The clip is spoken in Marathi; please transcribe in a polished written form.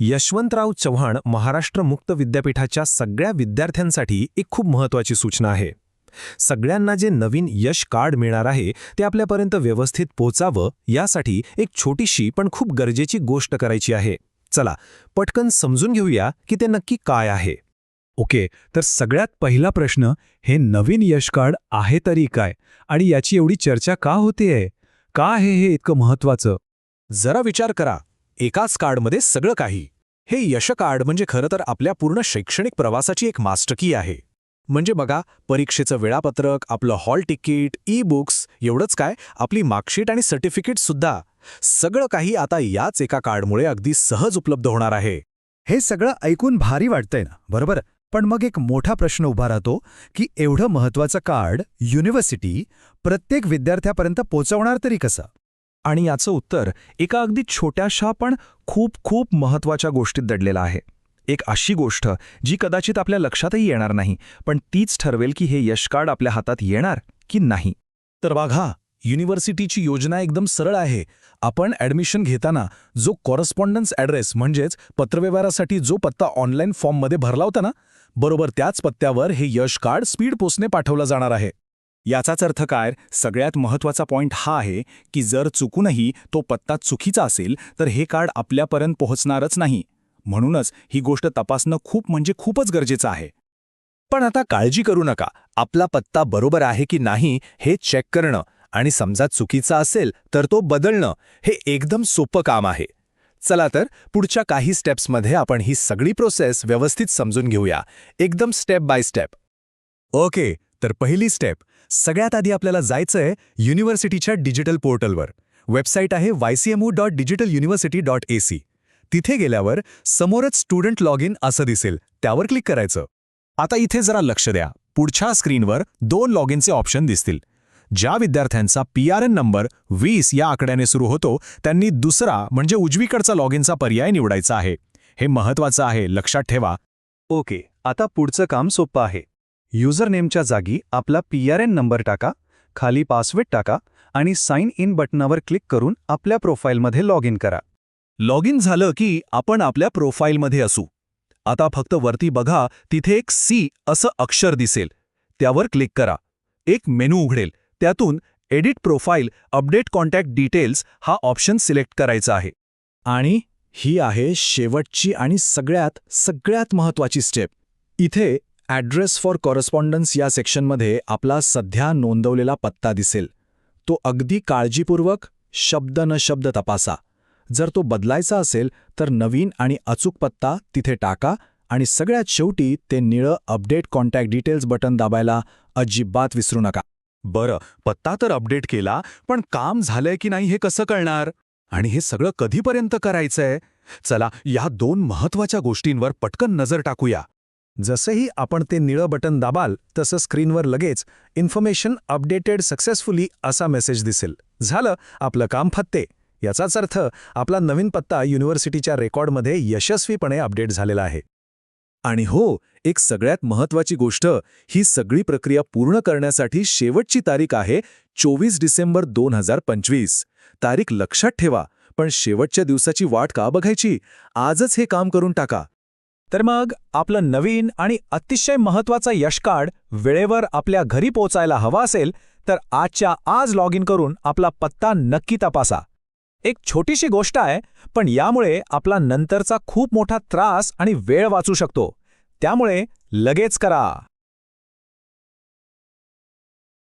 यशवंतराव चव्हाण महाराष्ट्र मुक्त विद्यापीठाच्या सगळ्या विद्यार्थ्यांसाठी एक खूप महत्त्वाची सूचना आहे. सगळ्यांना जे नवीन यश कार्ड मिळणार आहे ते आपल्यापर्यंत व्यवस्थित पोचावं यासाठी एक छोटीशी पण खूप गरजेची गोष्ट करायची आहे. चला पटकन समजून घेऊया की ते नक्की काय आहे. ओके, तर सगळ्यात पहिला प्रश्न, हे नवीन यश कार्ड आहे तरी काय आणि याची एवढी चर्चा का होतेय? का आहे हे इतकं महत्त्वाचं? जरा विचार करा, एकाच कार्डमध्ये सगळं काही. हे यश कार्ड म्हणजे खरं तर आपल्या पूर्ण शैक्षणिक प्रवासाची एक मास्टर की आहे. म्हणजे बघा, परीक्षेचं वेळापत्रक, आपलं हॉल तिकीट, ई बुक्स, एवढंच काय, आपली मार्कशीट आणि सर्टिफिकेट सुद्धा, सगळं काही आता याच एका कार्डमुळे अगदी सहज उपलब्ध होणार आहे. हे सगळं ऐकून भारी वाटतंय ना, बरोबर? पण मग एक मोठा प्रश्न उभा राहतो की एवढं महत्त्वाचं कार्ड युनिव्हर्सिटी प्रत्येक विद्यार्थ्यापर्यंत पोहोचवणार तरी कसं? आणि याचं उत्तर एका अगदी छोट्याशा पण खूप खूप महत्त्वाच्या गोष्टीत दडलेलं आहे. एक अशी गोष्ट जी कदाचित आपल्या लक्षातही येणार नाही, पण तीच ठरवेल की हे यश कार्ड आपल्या हातात येणार की नाही. तर बघा, युनिव्हर्सिटीची योजना एकदम सरळ आहे. आपण ॲडमिशन घेताना जो कॉरस्पॉन्डन्स ॲड्रेस म्हणजेच पत्रव्यवहारासाठी जो पत्ता ऑनलाईन फॉर्ममध्ये भरला होता ना, बरोबर त्याच पत्त्यावर हे यश कार्ड स्पीड पोस्टने पाठवलं जाणार आहे. याचाच अर्थ काय? सगळ्यात महत्त्वाचा पॉइंट हा आहे की जर चुकूनही तो पत्ता चुकीचा असेल तर हे कार्ड आपल्यापर्यंत पोहोचणारच नाही. म्हणूनच ही गोष्ट तपासणं खूप म्हणजे खूपच गरजेचं आहे. पण आता काळजी करू नका, आपला पत्ता बरोबर आहे की नाही हे चेक करणं आणि समजा चुकीचा असेल तर तो बदलणं हे एकदम सोपं काम आहे. चला तर पुढच्या काही स्टेप्समध्ये आपण ही सगळी प्रोसेस व्यवस्थित समजून घेऊया, एकदम स्टेप बाय स्टेप. ओके, तर पहिली स्टेप, सगळ्यात आधी आपल्याला जायचंय युनिव्हर्सिटीच्या डिजिटल पोर्टलवर. वेबसाईट आहे ycmu.digitaluniversity.ac. तिथे गेल्यावर समोरच स्टुडंट लॉग इन असं दिसेल, त्यावर क्लिक करायचं. आता इथे जरा लक्ष द्या, पुढच्या स्क्रीनवर 2 लॉग इनचे ऑप्शन दिसतील. ज्या विद्यार्थ्यांचा PRN नंबर 20 या आकड्याने सुरू होतो त्यांनी दुसरा म्हणजे उजवीकडचा लॉग इनचा पर्याय निवडायचा आहे. हे महत्त्वाचं आहे, लक्षात ठेवा. ओके, आता पुढचं काम सोपं आहे. युजरनेमच्या जागी आपला PRN नंबर टाका, खाली पासवर्ड टाका आणि साइन इन बटनावर क्लिक करून आपल्या प्रोफाईलमध्ये लॉग इन करा. लॉग इन झालं की आपण आपल्या प्रोफाईलमध्ये असू. आता फक्त वरती बघा, तिथे एक C असं अक्षर दिसेल, त्यावर क्लिक करा. एक मेनू उघडेल, त्यातून edit profile update contact details हा ऑप्शन सिलेक्ट करायचा आहे. आणि ही आहे शेवटची आणि सगळ्यात महत्त्वाची स्टेप. इथे ॲड्रेस फॉर कॉरस्पॉन्डन्स या सेक्शनमध्ये आपला सध्या नोंदवलेला पत्ता दिसेल. तो अगदी काळजीपूर्वक शब्द न शब्द तपासा. जर तो बदलायचा असेल तर नवीन आणि अचूक पत्ता तिथे टाका आणि सगळ्यात शेवटी ते निळं अपडेट कॉन्टॅक्ट डिटेल्स बटन दाबायला अजिबात विसरू नका. बरं, पत्ता तर अपडेट केला, पण काम झालंय की नाही हे कसं कळणार? आणि हे सगळं कधीपर्यंत करायचंय? चला, या 2 महत्त्वाच्या गोष्टींवर पटकन नजर टाकूया. जसंही आपण ते निळं बटन दाबाल तसं स्क्रीनवर लगेच इन्फॉर्मेशन अपडेटेड सक्सेसफुली असा मेसेज दिसेल. झालं, आपलं काम फत्ते. याचाच अर्थ आपला नवीन पत्ता युनिव्हर्सिटीच्या रेकॉर्डमध्ये यशस्वीपणे अपडेट झालेला आहे. आणि हो, एक सगळ्यात महत्त्वाची गोष्ट, ही सगळी प्रक्रिया पूर्ण करण्यासाठी शेवटची तारीख आहे 24 डिसेंबर 2025. तारीख लक्षात ठेवा, पण शेवटच्या दिवसाची वाट का बघायची? आजच हे काम करून टाका. तर मग आपलं नवीन आणि अतिशय महत्त्वाचं यश कार्ड वेळेवर आपल्या घरी पोचायला हवा असेल तर आजच्या आज लॉग इन करून आपला पत्ता नक्की तपासा. एक छोटीशी गोष्ट आहे, पण यामुळे आपला नंतरचा खूप मोठा त्रास आणि वेळ वाचू शकतो. त्यामुळे लगेच करा.